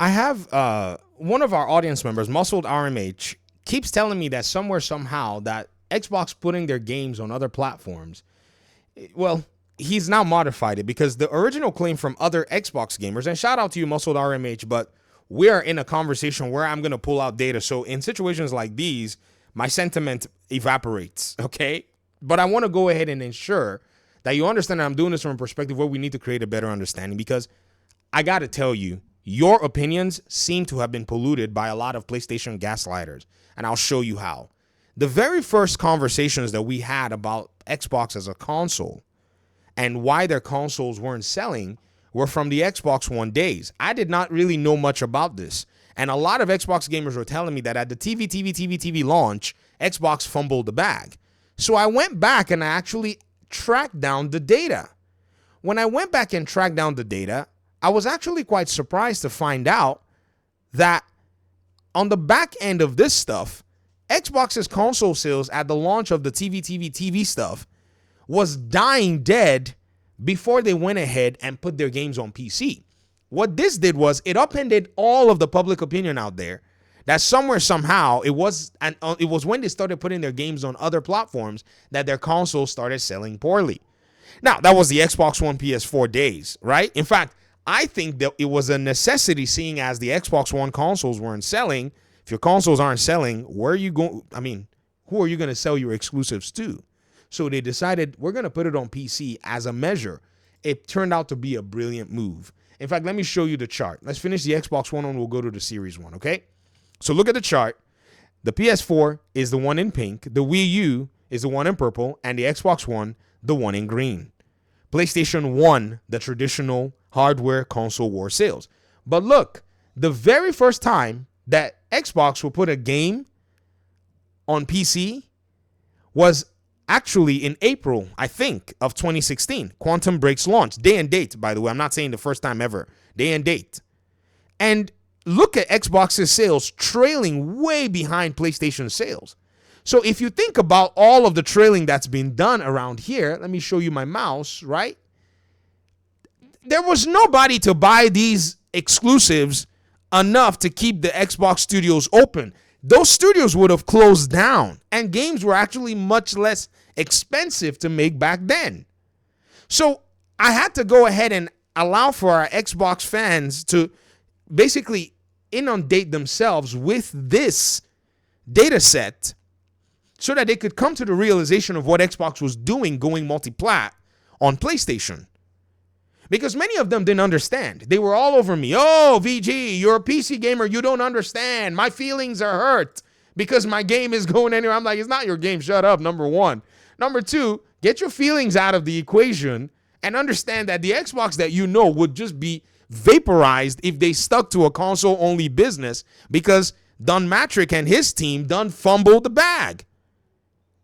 I have one of our audience members, Muscled RMH, keeps telling me that somewhere, somehow, that Xbox putting their games on other platforms, well, he's now modified it because the original claim from other Xbox gamers, and shout out to you, Muscled RMH, but we are in a conversation where I'm going to pull out data. So in situations like these, my sentiment evaporates, okay? But I want to go ahead and ensure that you understand that I'm doing this from a perspective where we need to create a better understanding, because I got to tell you, your opinions seem to have been polluted by a lot of PlayStation gaslighters, and I'll show you how. The very first conversations that we had about Xbox as a console and why their consoles weren't selling were from the Xbox One days. I did not really know much about this, and a lot of Xbox gamers were telling me that at the TV launch, Xbox fumbled the bag. So I went back and I actually tracked down the data. When I went back and tracked down the data, I was actually quite surprised to find out that on the back end of this stuff, Xbox's console sales at the launch of the TV stuff was dying dead before they went ahead and put their games on PC. What this did was it upended all of the public opinion out there that somewhere, somehow, it was when they started putting their games on other platforms that their consoles started selling poorly. Now, that was the Xbox One PS4 days, right? In fact, I think that it was a necessity, seeing as the Xbox One consoles weren't selling. If your consoles aren't selling, where are you going? I mean, who are you going to sell your exclusives to? So they decided we're going to put it on PC as a measure. It turned out to be a brilliant move. In fact, let me show you the chart. Let's finish the Xbox One and we'll go to the Series One, okay? So look at the chart. The PS4 is the one in pink. The Wii U is the one in purple. And the Xbox One, the one in green. PlayStation won the traditional hardware console war sales. But look, the very first time that Xbox will put a game on PC was actually in April, I think, of 2016. Quantum Break's launch. Day and date, by the way. I'm not saying the first time ever. Day and date. And look at Xbox's sales trailing way behind PlayStation sales. So if you think about all of the trailing that's been done around here, let me show you my mouse, right? There was nobody to buy these exclusives enough to keep the Xbox studios open. Those studios would have closed down, and games were actually much less expensive to make back then. So I had to go ahead and allow for our Xbox fans to basically inundate themselves with this data set so that they could come to the realization of what Xbox was doing going multi-plat on PlayStation. Because many of them didn't understand. They were all over me. Oh, VG, you're a PC gamer. You don't understand. My feelings are hurt because my game is going anywhere. I'm like, it's not your game. Shut up, number one. Number two, get your feelings out of the equation and understand that the Xbox that you know would just be vaporized if they stuck to a console-only business, because Don Matrick and his team done fumbled the bag.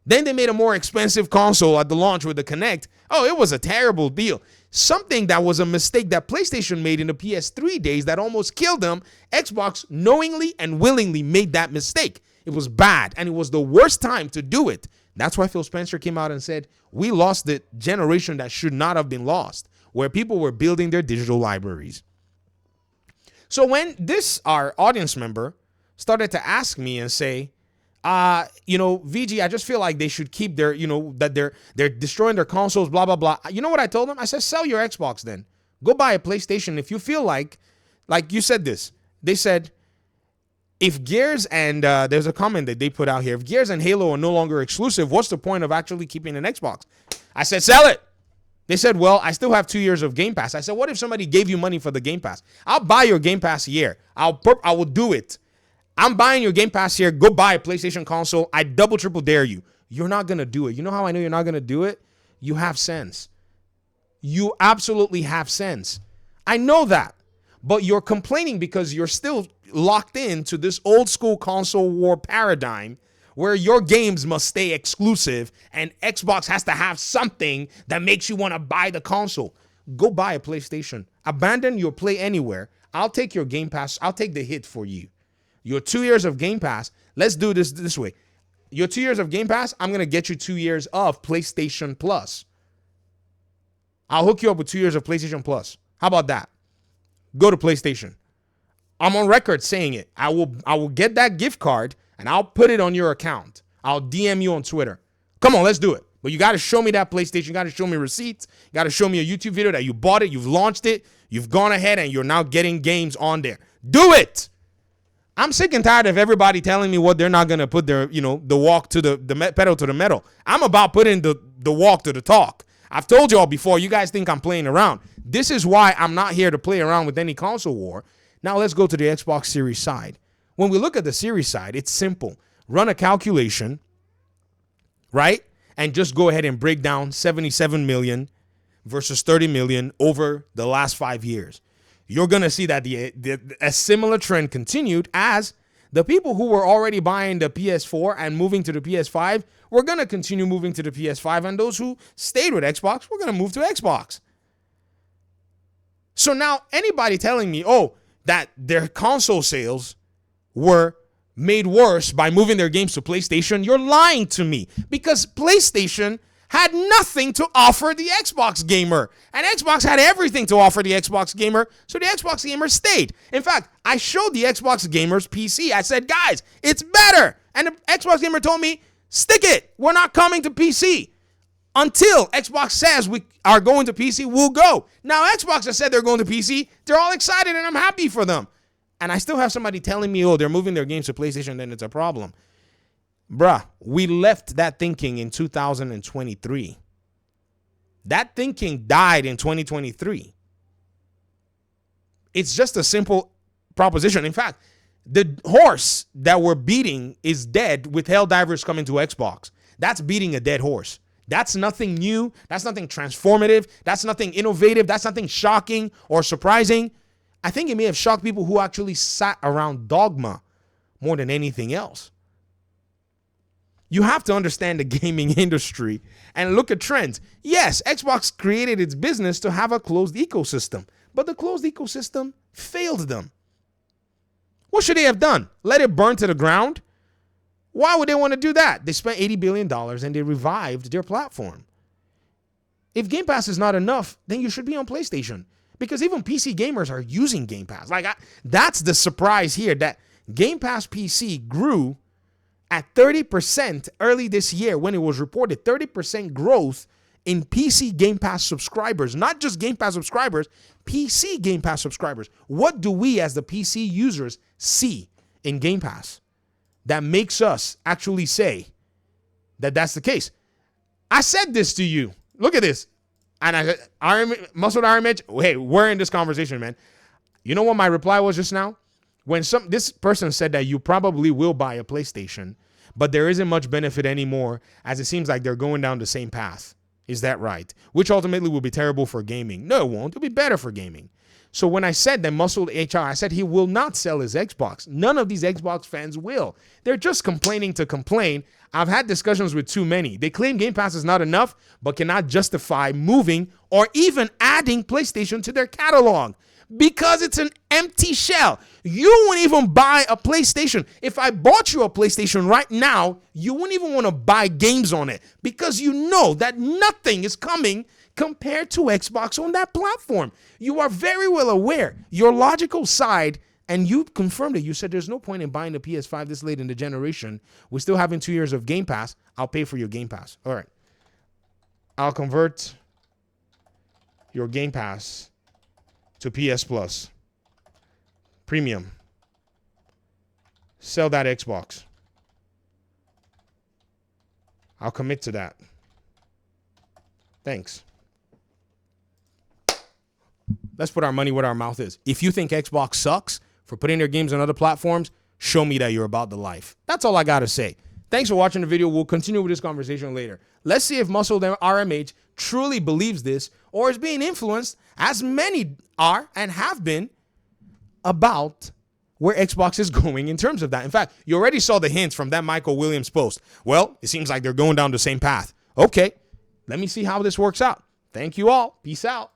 Then they made a more expensive console at the launch with the Kinect. Oh, it was a terrible deal. Something that was a mistake that PlayStation made in the PS3 days that almost killed them. Xbox knowingly and willingly made that mistake. It was bad, and it was the worst time to do it. That's why Phil Spencer came out and said, we lost the generation that should not have been lost, where people were building their digital libraries. So when our audience member started to ask me and say, VG, I just feel like they should keep their, that they're destroying their consoles, blah, blah, blah. You know what I told them? I said, sell your Xbox then. Go buy a PlayStation if you feel like you said this. They said, if Gears and, there's a comment that they put out here, if Gears and Halo are no longer exclusive, what's the point of actually keeping an Xbox? I said, sell it. They said, well, I still have 2 years of Game Pass. I said, what if somebody gave you money for the Game Pass? I'll buy your Game Pass here. I will do it. I'm buying your Game Pass here. Go buy a PlayStation console. I double, triple dare you. You're not going to do it. You know how I know you're not going to do it? You have sense. You absolutely have sense. I know that. But you're complaining because you're still locked into this old school console war paradigm where your games must stay exclusive and Xbox has to have something that makes you want to buy the console. Go buy a PlayStation. Abandon your Play Anywhere. I'll take your Game Pass. I'll take the hit for you. Your 2 years of Game Pass, let's do this way. Your 2 years of Game Pass, I'm going to get you 2 years of PlayStation Plus. I'll hook you up with 2 years of PlayStation Plus. How about that? Go to PlayStation. I'm on record saying it. I will get that gift card and I'll put it on your account. I'll DM you on Twitter. Come on, let's do it. But you got to show me that PlayStation. You got to show me receipts. You got to show me a YouTube video that you bought it, you've launched it, you've gone ahead and you're now getting games on there. Do it. I'm sick and tired of everybody telling me what they're not going to put their, the walk to the pedal to the metal. I'm about putting the walk to the talk. I've told you all before, you guys think I'm playing around. This is why I'm not here to play around with any console war. Now let's go to the Xbox Series side. When we look at the Series side, it's simple. Run a calculation, right? And just go ahead and break down 77 million versus 30 million over the last 5 years. You're going to see that a similar trend continued as the people who were already buying the PS4 and moving to the PS5 were going to continue moving to the PS5. And those who stayed with Xbox were going to move to Xbox. So now anybody telling me, that their console sales were made worse by moving their games to PlayStation, you're lying to me, because PlayStation had nothing to offer the Xbox gamer, and Xbox had everything to offer the Xbox gamer, so the Xbox gamer stayed. In fact, I showed the Xbox gamers PC. I said, guys, it's better. And the Xbox gamer told me, stick it. We're not coming to PC. Until Xbox says we are going to PC, we'll go. Now, Xbox has said they're going to PC. They're all excited, and I'm happy for them. And I still have somebody telling me, they're moving their games to PlayStation, then it's a problem. Bruh, we left that thinking in 2023. That thinking died in 2023. It's just a simple proposition. In fact, the horse that we're beating is dead with Helldivers coming to Xbox. That's beating a dead horse. That's nothing new. That's nothing transformative. That's nothing innovative. That's nothing shocking or surprising. I think it may have shocked people who actually sat around Dogma more than anything else. You have to understand the gaming industry and look at trends. Yes, Xbox created its business to have a closed ecosystem, but the closed ecosystem failed them. What should they have done? Let it burn to the ground? Why would they want to do that? They spent $80 billion and they revived their platform. If Game Pass is not enough, then you should be on PlayStation, because even PC gamers are using Game Pass. That's the surprise here, that Game Pass PC grew at 30% early this year when it was reported 30% growth in PC Game Pass subscribers. Not just Game Pass subscribers, PC Game Pass subscribers. What do we as the PC users see in Game Pass that makes us actually say that that's the case? I said this to you. Look at this. And I said, Muscle Iron Edge, hey, we're in this conversation, man. You know what my reply was just now? When this person said that you probably will buy a PlayStation, but there isn't much benefit anymore, as it seems like they're going down the same path. Is that right? Which ultimately will be terrible for gaming. No, it won't. It'll be better for gaming. So when I said that Muscle HR, I said he will not sell his Xbox. None of these Xbox fans will. They're just complaining to complain. I've had discussions with too many. They claim Game Pass is not enough, but cannot justify moving or even adding PlayStation to their catalog because it's an empty shell. You wouldn't even buy a PlayStation. If I bought you a PlayStation right now, you wouldn't even want to buy games on it because you know that nothing is coming compared to Xbox on that platform. You are very well aware. Your logical side, and you confirmed it. You said there's no point in buying the PS5 this late in the generation. We're still having 2 years of Game Pass. I'll pay for your Game Pass. All right. I'll convert your Game Pass to PS Plus. Premium. Sell that Xbox. I'll commit to that. Thanks. Let's put our money where our mouth is. If you think Xbox sucks for putting their games on other platforms, show me that you're about the life. That's all I got to say. Thanks for watching the video. We'll continue with this conversation later. Let's see if Muscle RMH truly believes this or is being influenced, as many are and have been, about where Xbox is going in terms of that. In fact, you already saw the hints from that Michael Williams post. Well, it seems like they're going down the same path. Okay, let me see how this works out. Thank you all. Peace out.